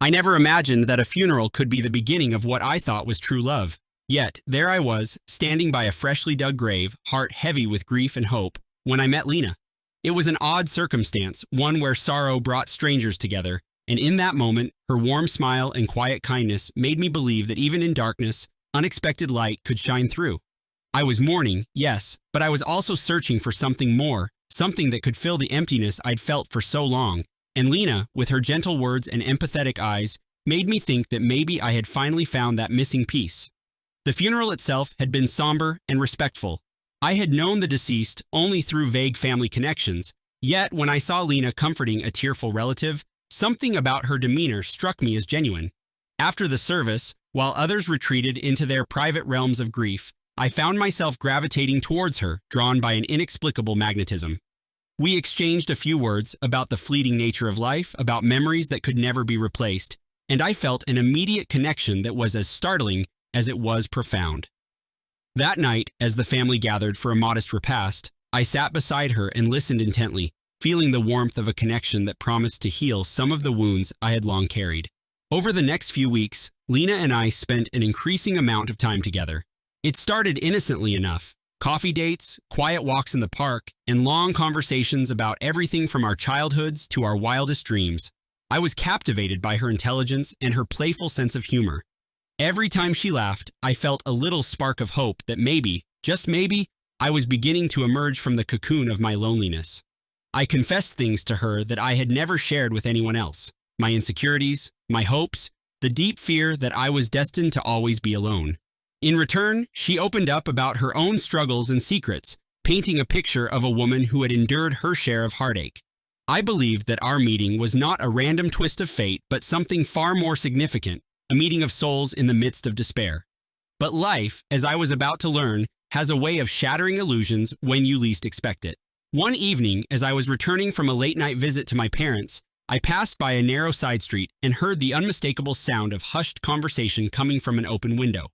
I never imagined that a funeral could be the beginning of what I thought was true love. Yet, there I was, standing by a freshly dug grave, heart heavy with grief and hope, when I met Lena. It was an odd circumstance, one where sorrow brought strangers together, and in that moment, her warm smile and quiet kindness made me believe that even in darkness, unexpected light could shine through. I was mourning, yes, but I was also searching for something more, something that could fill the emptiness I'd felt for so long, and Lena, with her gentle words and empathetic eyes, made me think that maybe I had finally found that missing piece. The funeral itself had been somber and respectful. I had known the deceased only through vague family connections, yet when I saw Lena comforting a tearful relative, something about her demeanor struck me as genuine. After the service, while others retreated into their private realms of grief, I found myself gravitating towards her, drawn by an inexplicable magnetism. We exchanged a few words about the fleeting nature of life, about memories that could never be replaced, and I felt an immediate connection that was as startling as it was profound. That night, as the family gathered for a modest repast, I sat beside her and listened intently, feeling the warmth of a connection that promised to heal some of the wounds I had long carried. Over the next few weeks, Lena and I spent an increasing amount of time together. It started innocently enough: coffee dates, quiet walks in the park, and long conversations about everything from our childhoods to our wildest dreams. I was captivated by her intelligence and her playful sense of humor. Every time she laughed, I felt a little spark of hope that maybe, just maybe, I was beginning to emerge from the cocoon of my loneliness. I confessed things to her that I had never shared with anyone else: my insecurities, my hopes, the deep fear that I was destined to always be alone. In return, she opened up about her own struggles and secrets, painting a picture of a woman who had endured her share of heartache. I believed that our meeting was not a random twist of fate, but something far more significant, a meeting of souls in the midst of despair. But life, as I was about to learn, has a way of shattering illusions when you least expect it. One evening, as I was returning from a late-night visit to my parents, I passed by a narrow side street and heard the unmistakable sound of hushed conversation coming from an open window.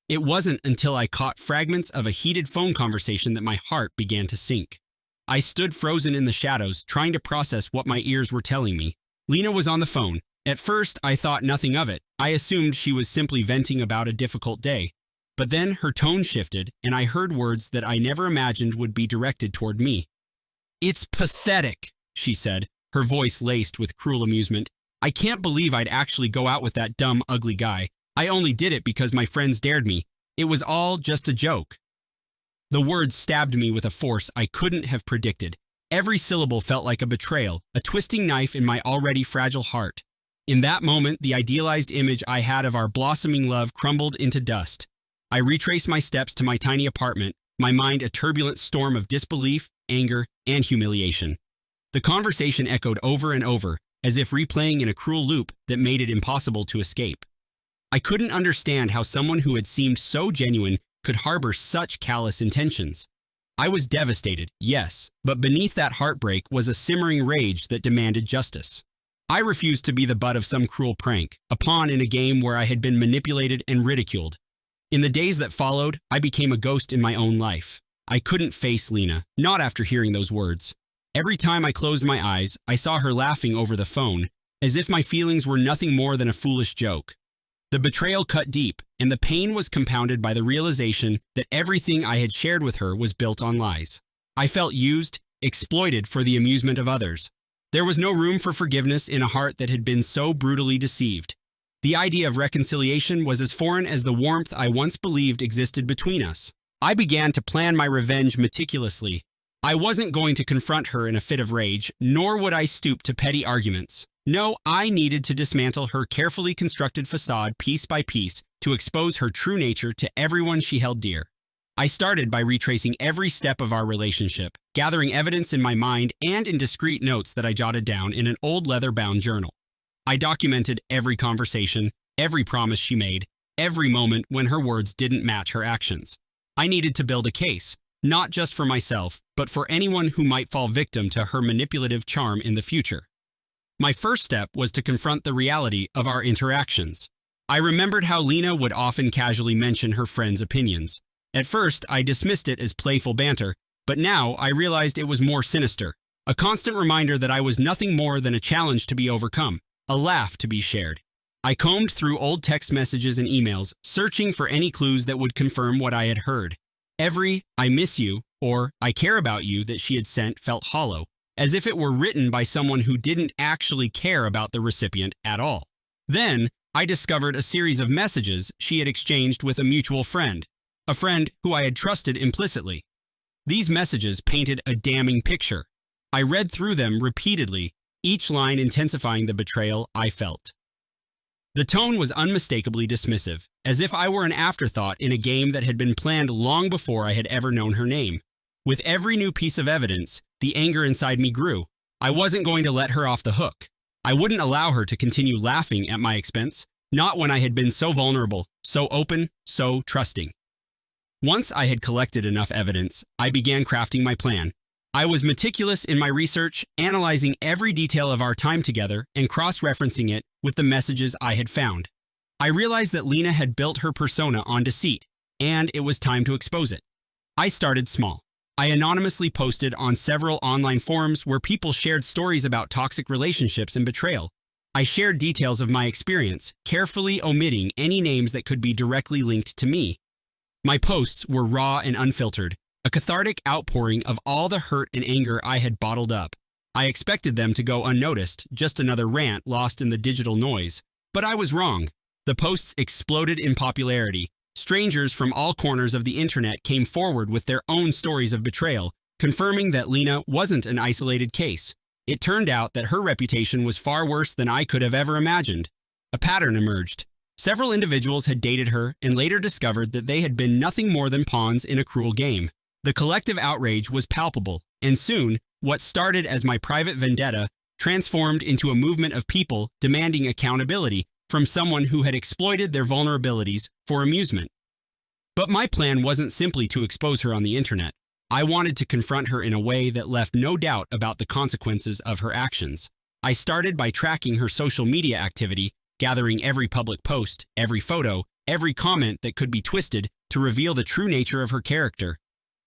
It wasn't until I caught fragments of a heated phone conversation that my heart began to sink. I stood frozen in the shadows, trying to process what my ears were telling me. Lena was on the phone. At first, I thought nothing of it. I assumed she was simply venting about a difficult day. But then her tone shifted, and I heard words that I never imagined would be directed toward me. "It's pathetic," she said, her voice laced with cruel amusement. "I can't believe I'd actually go out with that dumb, ugly guy. I only did it because my friends dared me. It was all just a joke." The words stabbed me with a force I couldn't have predicted. Every syllable felt like a betrayal, a twisting knife in my already fragile heart. In that moment, the idealized image I had of our blossoming love crumbled into dust. I retraced my steps to my tiny apartment, my mind a turbulent storm of disbelief, anger, and humiliation. The conversation echoed over and over, as if replaying in a cruel loop that made it impossible to escape. I couldn't understand how someone who had seemed so genuine could harbor such callous intentions. I was devastated, yes, but beneath that heartbreak was a simmering rage that demanded justice. I refused to be the butt of some cruel prank, a pawn in a game where I had been manipulated and ridiculed. In the days that followed, I became a ghost in my own life. I couldn't face Lena, not after hearing those words. Every time I closed my eyes, I saw her laughing over the phone, as if my feelings were nothing more than a foolish joke. The betrayal cut deep, and the pain was compounded by the realization that everything I had shared with her was built on lies. I felt used, exploited for the amusement of others. There was no room for forgiveness in a heart that had been so brutally deceived. The idea of reconciliation was as foreign as the warmth I once believed existed between us. I began to plan my revenge meticulously. I wasn't going to confront her in a fit of rage, nor would I stoop to petty arguments. No, I needed to dismantle her carefully constructed facade piece by piece to expose her true nature to everyone she held dear. I started by retracing every step of our relationship, gathering evidence in my mind and in discreet notes that I jotted down in an old leather-bound journal. I documented every conversation, every promise she made, every moment when her words didn't match her actions. I needed to build a case, not just for myself, but for anyone who might fall victim to her manipulative charm in the future. My first step was to confront the reality of our interactions. I remembered how Lena would often casually mention her friends' opinions. At first, I dismissed it as playful banter, but now I realized it was more sinister, a constant reminder that I was nothing more than a challenge to be overcome, a laugh to be shared. I combed through old text messages and emails, searching for any clues that would confirm what I had heard. Every "I miss you" or "I care about you" that she had sent felt hollow, as if it were written by someone who didn't actually care about the recipient at all. Then, I discovered a series of messages she had exchanged with a mutual friend, a friend who I had trusted implicitly. These messages painted a damning picture. I read through them repeatedly, each line intensifying the betrayal I felt. The tone was unmistakably dismissive, as if I were an afterthought in a game that had been planned long before I had ever known her name. With every new piece of evidence, the anger inside me grew. I wasn't going to let her off the hook. I wouldn't allow her to continue laughing at my expense, not when I had been so vulnerable, so open, so trusting. Once I had collected enough evidence, I began crafting my plan. I was meticulous in my research, analyzing every detail of our time together and cross-referencing it with the messages I had found. I realized that Lena had built her persona on deceit, and it was time to expose it. I started small. I anonymously posted on several online forums where people shared stories about toxic relationships and betrayal. I shared details of my experience, carefully omitting any names that could be directly linked to me. My posts were raw and unfiltered, a cathartic outpouring of all the hurt and anger I had bottled up. I expected them to go unnoticed, just another rant lost in the digital noise. But I was wrong. The posts exploded in popularity. Strangers from all corners of the internet came forward with their own stories of betrayal, confirming that Lena wasn't an isolated case. It turned out that her reputation was far worse than I could have ever imagined. A pattern emerged. Several individuals had dated her and later discovered that they had been nothing more than pawns in a cruel game. The collective outrage was palpable, and soon, what started as my private vendetta transformed into a movement of people demanding accountability from someone who had exploited their vulnerabilities for amusement. But my plan wasn't simply to expose her on the internet. I wanted to confront her in a way that left no doubt about the consequences of her actions. I started by tracking her social media activity, gathering every public post, every photo, every comment that could be twisted to reveal the true nature of her character.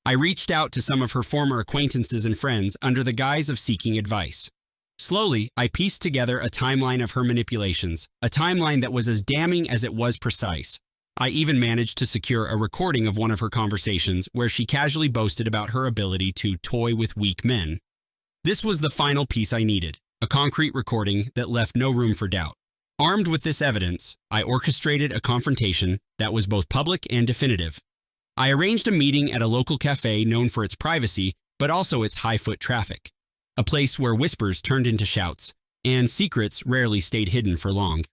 I reached out to some of her former acquaintances and friends under the guise of seeking advice. Slowly, I pieced together a timeline of her manipulations, a timeline that was as damning as it was precise. I even managed to secure a recording of one of her conversations where she casually boasted about her ability to toy with weak men. This was the final piece I needed, a concrete recording that left no room for doubt. Armed with this evidence, I orchestrated a confrontation that was both public and definitive. I arranged a meeting at a local cafe known for its privacy, but also its high-foot traffic. A place where whispers turned into shouts, and secrets rarely stayed hidden for long.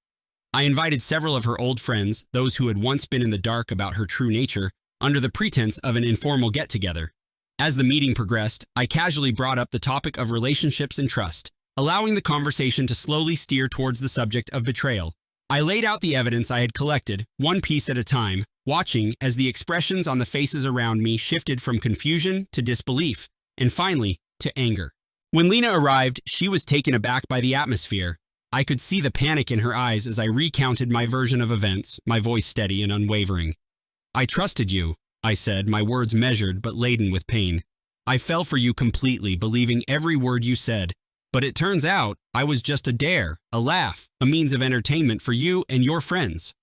I invited several of her old friends, those who had once been in the dark about her true nature, under the pretense of an informal get-together. As the meeting progressed, I casually brought up the topic of relationships and trust, allowing the conversation to slowly steer towards the subject of betrayal. I laid out the evidence I had collected, one piece at a time, watching as the expressions on the faces around me shifted from confusion to disbelief, and finally, to anger. When Lena arrived, she was taken aback by the atmosphere. I could see the panic in her eyes as I recounted my version of events, my voice steady and unwavering. "I trusted you," I said, my words measured but laden with pain. "I fell for you completely, believing every word you said. But it turns out I was just a dare, a laugh, a means of entertainment for you and your friends."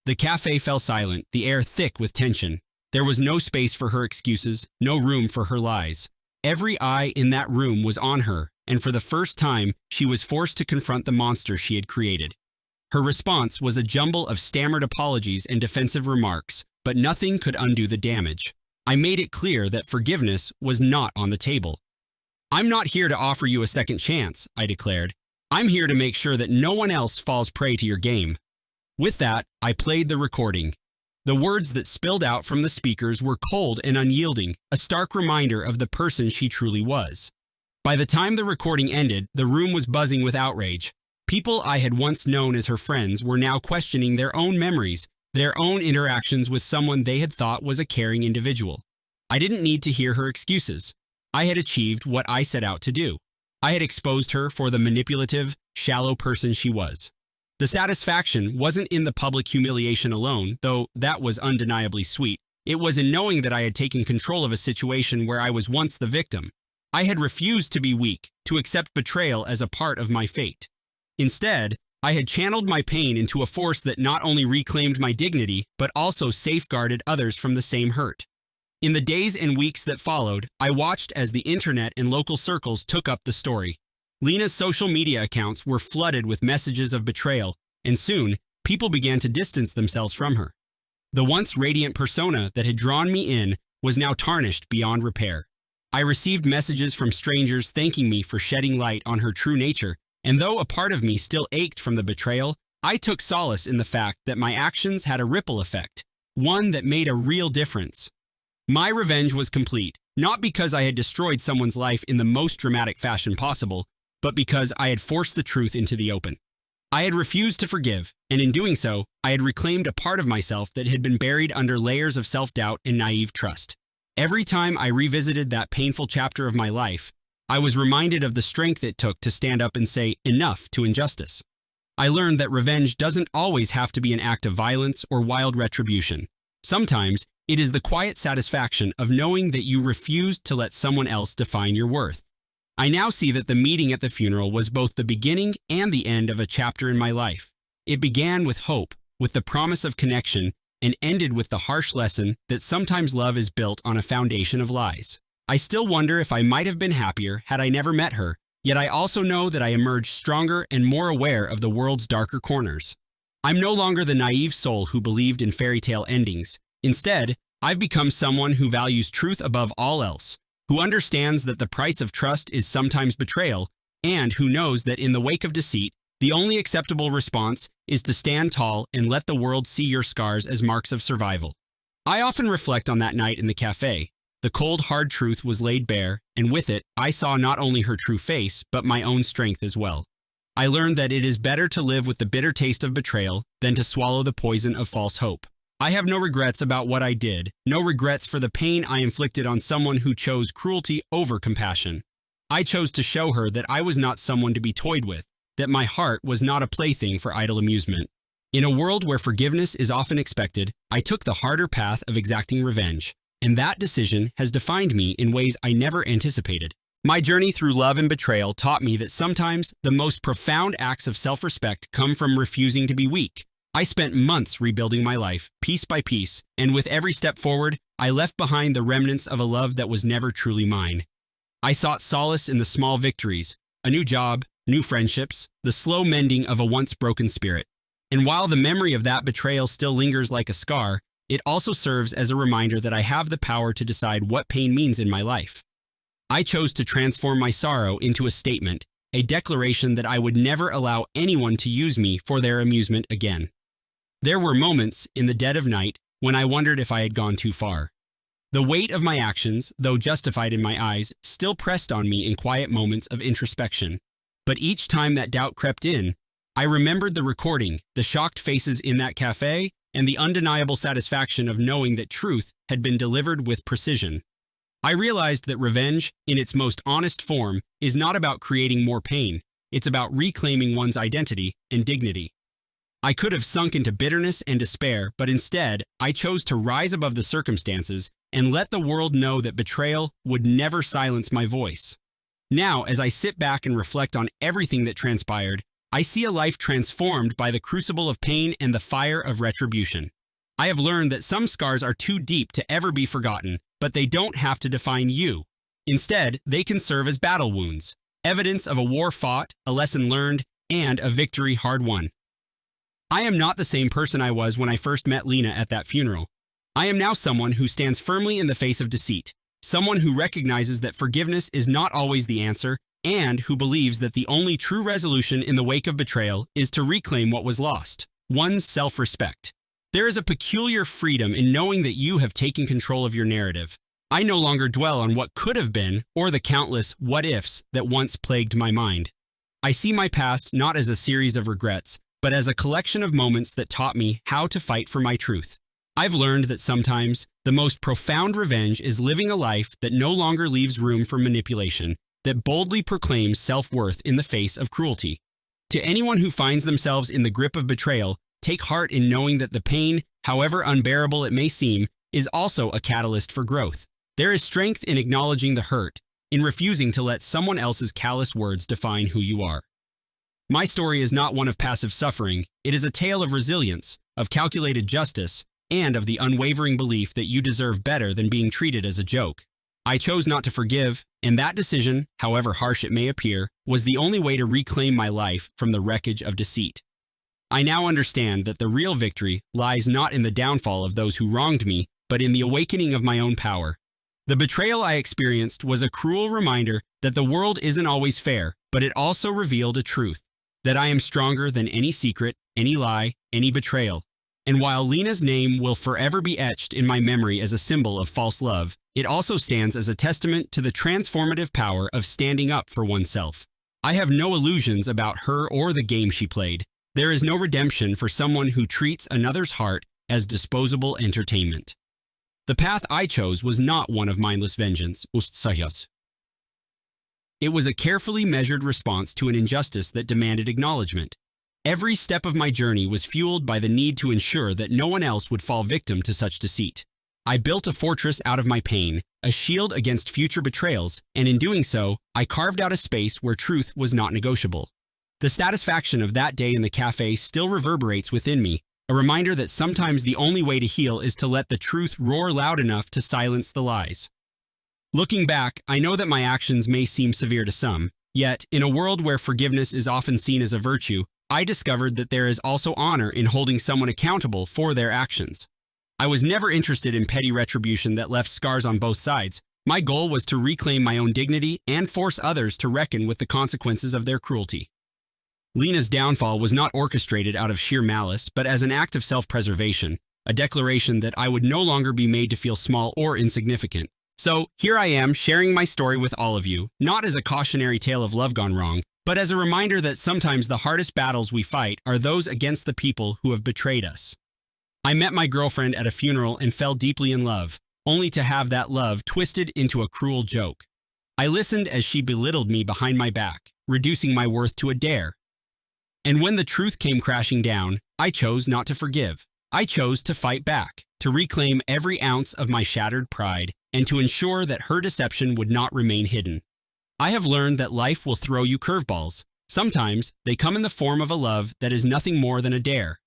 The cafe fell silent, the air thick with tension. There was no space for her excuses, no room for her lies. Every eye in that room was on her, and for the first time, she was forced to confront the monster she had created. Her response was a jumble of stammered apologies and defensive remarks, but nothing could undo the damage. I made it clear that forgiveness was not on the table. "I'm not here to offer you a second chance," I declared. "I'm here to make sure that no one else falls prey to your game." With that, I played the recording. The words that spilled out from the speakers were cold and unyielding, a stark reminder of the person she truly was. By the time the recording ended, the room was buzzing with outrage. People I had once known as her friends were now questioning their own memories, their own interactions with someone they had thought was a caring individual. I didn't need to hear her excuses. I had achieved what I set out to do. I had exposed her for the manipulative, shallow person she was. The satisfaction wasn't in the public humiliation alone, though that was undeniably sweet. It was in knowing that I had taken control of a situation where I was once the victim. I had refused to be weak, to accept betrayal as a part of my fate. Instead, I had channeled my pain into a force that not only reclaimed my dignity, but also safeguarded others from the same hurt. In the days and weeks that followed, I watched as the internet and local circles took up the story. Lena's social media accounts were flooded with messages of betrayal, and soon, people began to distance themselves from her. The once radiant persona that had drawn me in was now tarnished beyond repair. I received messages from strangers thanking me for shedding light on her true nature, and though a part of me still ached from the betrayal, I took solace in the fact that my actions had a ripple effect, one that made a real difference. My revenge was complete, not because I had destroyed someone's life in the most dramatic fashion possible, but because I had forced the truth into the open. I had refused to forgive, and in doing so, I had reclaimed a part of myself that had been buried under layers of self-doubt and naive trust. Every time I revisited that painful chapter of my life, I was reminded of the strength it took to stand up and say enough to injustice. I learned that revenge doesn't always have to be an act of violence or wild retribution. Sometimes, it is the quiet satisfaction of knowing that you refused to let someone else define your worth. I now see that the meeting at the funeral was both the beginning and the end of a chapter in my life. It began with hope, with the promise of connection, and ended with the harsh lesson that sometimes love is built on a foundation of lies. I still wonder if I might have been happier had I never met her, yet I also know that I emerged stronger and more aware of the world's darker corners. I'm no longer the naive soul who believed in fairy tale endings. Instead, I've become someone who values truth above all else, who understands that the price of trust is sometimes betrayal, and who knows that in the wake of deceit, the only acceptable response is to stand tall and let the world see your scars as marks of survival. I often reflect on that night in the cafe. The cold, hard truth was laid bare, and with it, I saw not only her true face, but my own strength as well. I learned that it is better to live with the bitter taste of betrayal than to swallow the poison of false hope. I have no regrets about what I did, no regrets for the pain I inflicted on someone who chose cruelty over compassion. I chose to show her that I was not someone to be toyed with, that my heart was not a plaything for idle amusement. In a world where forgiveness is often expected, I took the harder path of exacting revenge. And that decision has defined me in ways I never anticipated. My journey through love and betrayal taught me that sometimes the most profound acts of self-respect come from refusing to be weak. I spent months rebuilding my life, piece by piece, and with every step forward, I left behind the remnants of a love that was never truly mine. I sought solace in the small victories, a new job, new friendships, the slow mending of a once broken spirit. And while the memory of that betrayal still lingers like a scar, it also serves as a reminder that I have the power to decide what pain means in my life. I chose to transform my sorrow into a statement, a declaration that I would never allow anyone to use me for their amusement again. There were moments, in the dead of night, when I wondered if I had gone too far. The weight of my actions, though justified in my eyes, still pressed on me in quiet moments of introspection. But each time that doubt crept in, I remembered the recording, the shocked faces in that cafe, and the undeniable satisfaction of knowing that truth had been delivered with precision. I realized that revenge, in its most honest form, is not about creating more pain. It's about reclaiming one's identity and dignity. I could have sunk into bitterness and despair, but instead, I chose to rise above the circumstances and let the world know that betrayal would never silence my voice. Now, as I sit back and reflect on everything that transpired, I see a life transformed by the crucible of pain and the fire of retribution. I have learned that some scars are too deep to ever be forgotten, but they don't have to define you. Instead, they can serve as battle wounds, evidence of a war fought, a lesson learned, and a victory hard won. I am not the same person I was when I first met Lena at that funeral. I am now someone who stands firmly in the face of deceit, someone who recognizes that forgiveness is not always the answer, and who believes that the only true resolution in the wake of betrayal is to reclaim what was lost, one's self-respect. There is a peculiar freedom in knowing that you have taken control of your narrative. I no longer dwell on what could have been or the countless what-ifs that once plagued my mind. I see my past not as a series of regrets, but as a collection of moments that taught me how to fight for my truth. I've learned that sometimes the most profound revenge is living a life that no longer leaves room for manipulation, that boldly proclaims self-worth in the face of cruelty. To anyone who finds themselves in the grip of betrayal, take heart in knowing that the pain, however unbearable it may seem, is also a catalyst for growth. There is strength in acknowledging the hurt, in refusing to let someone else's callous words define who you are. My story is not one of passive suffering. It is a tale of resilience, of calculated justice, and of the unwavering belief that you deserve better than being treated as a joke. I chose not to forgive, and that decision, however harsh it may appear, was the only way to reclaim my life from the wreckage of deceit. I now understand that the real victory lies not in the downfall of those who wronged me, but in the awakening of my own power. The betrayal I experienced was a cruel reminder that the world isn't always fair, but it also revealed a truth, that I am stronger than any secret, any lie, any betrayal. And while Lena's name will forever be etched in my memory as a symbol of false love, it also stands as a testament to the transformative power of standing up for oneself. I have no illusions about her or the game she played. There is no redemption for someone who treats another's heart as disposable entertainment. The path I chose was not one of mindless vengeance. It was a carefully measured response to an injustice that demanded acknowledgement. Every step of my journey was fueled by the need to ensure that no one else would fall victim to such deceit. I built a fortress out of my pain, a shield against future betrayals, and in doing so, I carved out a space where truth was not negotiable. The satisfaction of that day in the cafe still reverberates within me, a reminder that sometimes the only way to heal is to let the truth roar loud enough to silence the lies. Looking back, I know that my actions may seem severe to some, yet, in a world where forgiveness is often seen as a virtue, I discovered that there is also honor in holding someone accountable for their actions. I was never interested in petty retribution that left scars on both sides. My goal was to reclaim my own dignity and force others to reckon with the consequences of their cruelty. Lena's downfall was not orchestrated out of sheer malice, but as an act of self-preservation, a declaration that I would no longer be made to feel small or insignificant. So, here I am sharing my story with all of you, not as a cautionary tale of love gone wrong, but as a reminder that sometimes the hardest battles we fight are those against the people who have betrayed us. I met my girlfriend at a funeral and fell deeply in love, only to have that love twisted into a cruel joke. I listened as she belittled me behind my back, reducing my worth to a dare. And when the truth came crashing down, I chose not to forgive. I chose to fight back, to reclaim every ounce of my shattered pride, and to ensure that her deception would not remain hidden. I have learned that life will throw you curveballs. Sometimes they come in the form of a love that is nothing more than a dare.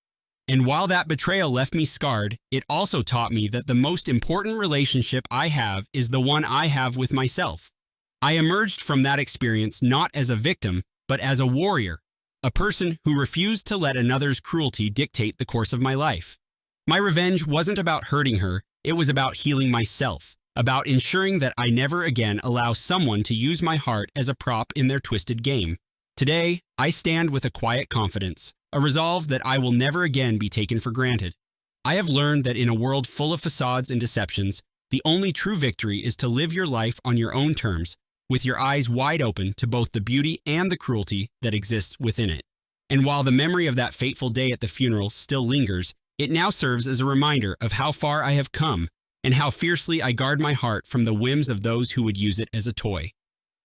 And while that betrayal left me scarred, it also taught me that the most important relationship I have is the one I have with myself. I emerged from that experience not as a victim, but as a warrior, a person who refused to let another's cruelty dictate the course of my life. My revenge wasn't about hurting her, it was about healing myself, about ensuring that I never again allow someone to use my heart as a prop in their twisted game. Today, I stand with a quiet confidence, a resolve that I will never again be taken for granted. I have learned that in a world full of facades and deceptions, the only true victory is to live your life on your own terms, with your eyes wide open to both the beauty and the cruelty that exists within it. And while the memory of that fateful day at the funeral still lingers, it now serves as a reminder of how far I have come and how fiercely I guard my heart from the whims of those who would use it as a toy.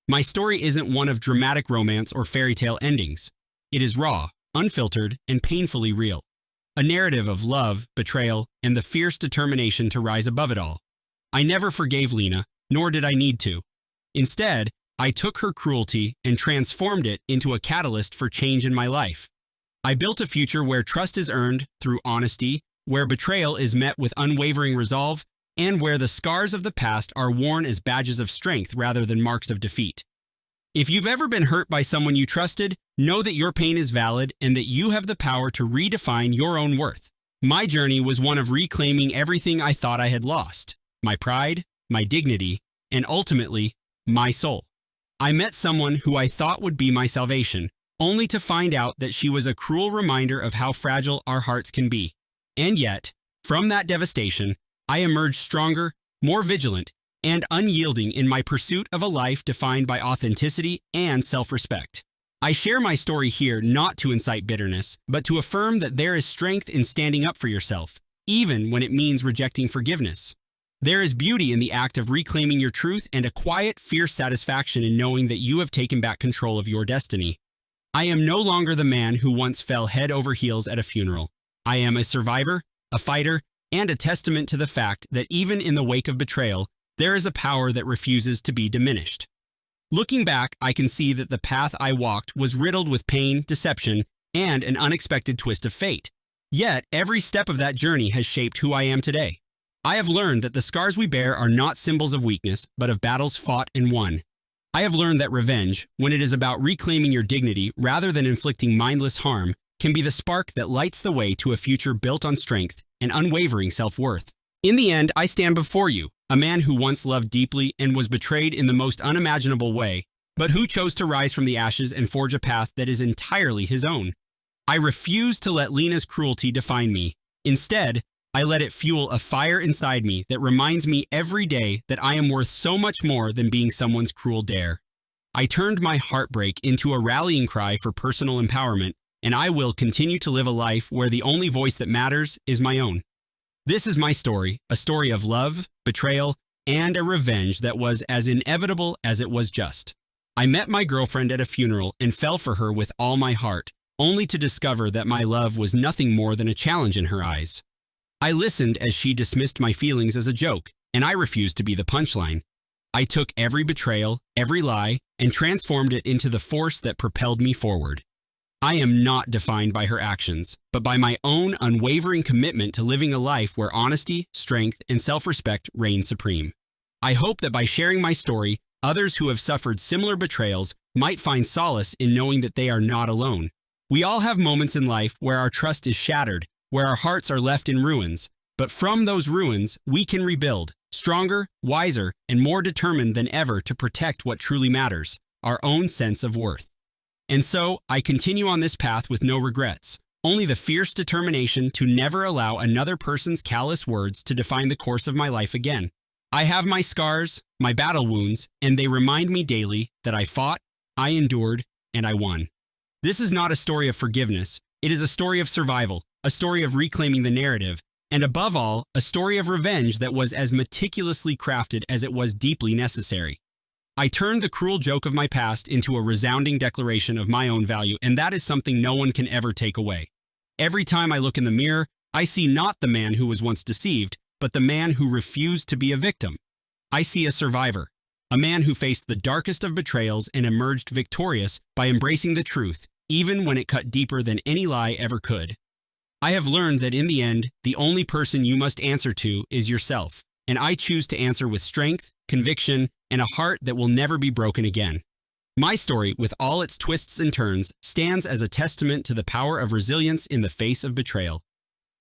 My story isn't one of dramatic romance or fairy tale endings. It is raw, unfiltered, and painfully real. A narrative of love, betrayal, and the fierce determination to rise above it all. I never forgave Lena, nor did I need to. Instead, I took her cruelty and transformed it into a catalyst for change in my life. I built a future where trust is earned through honesty, where betrayal is met with unwavering resolve, and where the scars of the past are worn as badges of strength rather than marks of defeat. If you've ever been hurt by someone you trusted, know that your pain is valid and that you have the power to redefine your own worth. My journey was one of reclaiming everything I thought I had lost: my pride, my dignity, and ultimately, my soul. I met someone who I thought would be my salvation, only to find out that she was a cruel reminder of how fragile our hearts can be. And yet, from that devastation, I emerged stronger, more vigilant, and unyielding in my pursuit of a life defined by authenticity and self-respect. I share my story here not to incite bitterness, but to affirm that there is strength in standing up for yourself, even when it means rejecting forgiveness. There is beauty in the act of reclaiming your truth and a quiet, fierce satisfaction in knowing that you have taken back control of your destiny. I am no longer the man who once fell head over heels at a funeral. I am a survivor, a fighter, and a testament to the fact that even in the wake of betrayal, there is a power that refuses to be diminished. Looking back, I can see that the path I walked was riddled with pain, deception, and an unexpected twist of fate. Yet, every step of that journey has shaped who I am today. I have learned that the scars we bear are not symbols of weakness, but of battles fought and won. I have learned that revenge, when it is about reclaiming your dignity rather than inflicting mindless harm, can be the spark that lights the way to a future built on strength and unwavering self-worth. In the end, I stand before you, a man who once loved deeply and was betrayed in the most unimaginable way, but who chose to rise from the ashes and forge a path that is entirely his own. I refuse to let Lena's cruelty define me. Instead, I let it fuel a fire inside me that reminds me every day that I am worth so much more than being someone's cruel dare. I turned my heartbreak into a rallying cry for personal empowerment, and I will continue to live a life where the only voice that matters is my own. This is my story, a story of love, betrayal, and a revenge that was as inevitable as it was just. I met my girlfriend at a funeral and fell for her with all my heart, only to discover that my love was nothing more than a challenge in her eyes. I listened as she dismissed my feelings as a joke, and I refused to be the punchline. I took every betrayal, every lie, and transformed it into the force that propelled me forward. I am not defined by her actions, but by my own unwavering commitment to living a life where honesty, strength, and self-respect reign supreme. I hope that by sharing my story, others who have suffered similar betrayals might find solace in knowing that they are not alone. We all have moments in life where our trust is shattered, where our hearts are left in ruins, but from those ruins, we can rebuild, stronger, wiser, and more determined than ever to protect what truly matters, our own sense of worth. And so, I continue on this path with no regrets, only the fierce determination to never allow another person's callous words to define the course of my life again. I have my scars, my battle wounds, and they remind me daily that I fought, I endured, and I won. This is not a story of forgiveness. It is a story of survival, a story of reclaiming the narrative, and above all, a story of revenge that was as meticulously crafted as it was deeply necessary. I turned the cruel joke of my past into a resounding declaration of my own value, and that is something no one can ever take away. Every time I look in the mirror, I see not the man who was once deceived, but the man who refused to be a victim. I see a survivor, a man who faced the darkest of betrayals and emerged victorious by embracing the truth, even when it cut deeper than any lie ever could. I have learned that in the end, the only person you must answer to is yourself, and I choose to answer with strength, conviction, and a heart that will never be broken again. My story, with all its twists and turns, stands as a testament to the power of resilience in the face of betrayal.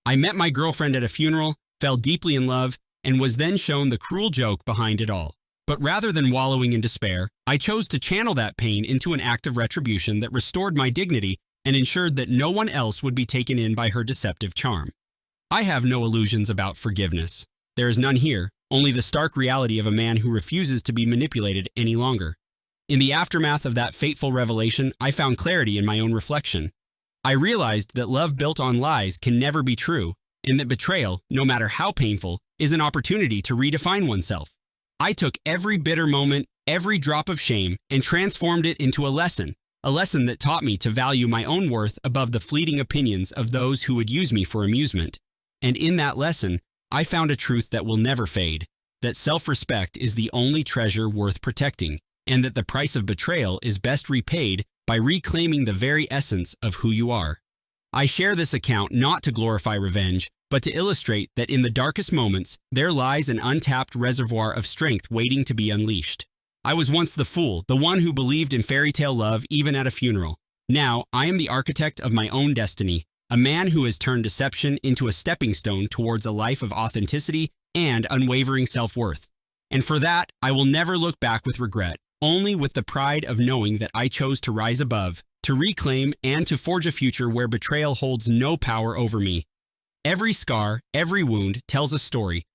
I met my girlfriend at a funeral, fell deeply in love, and was then shown the cruel joke behind it all. But rather than wallowing in despair, I chose to channel that pain into an act of retribution that restored my dignity and ensured that no one else would be taken in by her deceptive charm. I have no illusions about forgiveness. There is none here, only the stark reality of a man who refuses to be manipulated any longer. In the aftermath of that fateful revelation, I found clarity in my own reflection. I realized that love built on lies can never be true, and that betrayal, no matter how painful, is an opportunity to redefine oneself. I took every bitter moment, every drop of shame, and transformed it into a lesson that taught me to value my own worth above the fleeting opinions of those who would use me for amusement. And in that lesson, I found a truth that will never fade, that self-respect is the only treasure worth protecting, and that the price of betrayal is best repaid by reclaiming the very essence of who you are. I share this account not to glorify revenge, but to illustrate that in the darkest moments, there lies an untapped reservoir of strength waiting to be unleashed. I was once the fool, the one who believed in fairy tale love even at a funeral. Now, I am the architect of my own destiny, a man who has turned deception into a stepping stone towards a life of authenticity and unwavering self-worth. And for that, I will never look back with regret, only with the pride of knowing that I chose to rise above, to reclaim and to forge a future where betrayal holds no power over me. Every scar, every wound tells a story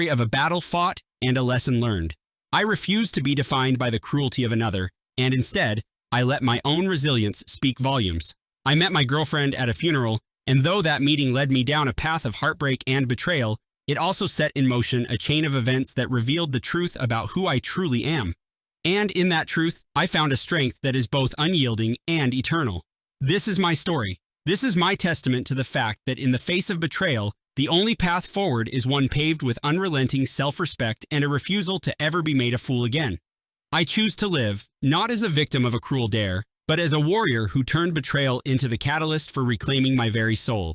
of a battle fought and a lesson learned. I refuse to be defined by the cruelty of another, and instead, I let my own resilience speak volumes. I met my girlfriend at a funeral, and though that meeting led me down a path of heartbreak and betrayal, it also set in motion a chain of events that revealed the truth about who I truly am. And in that truth, I found a strength that is both unyielding and eternal. This is my story. This is my testament to the fact that in the face of betrayal, the only path forward is one paved with unrelenting self-respect and a refusal to ever be made a fool again. I choose to live, not as a victim of a cruel dare, but as a warrior who turned betrayal into the catalyst for reclaiming my very soul.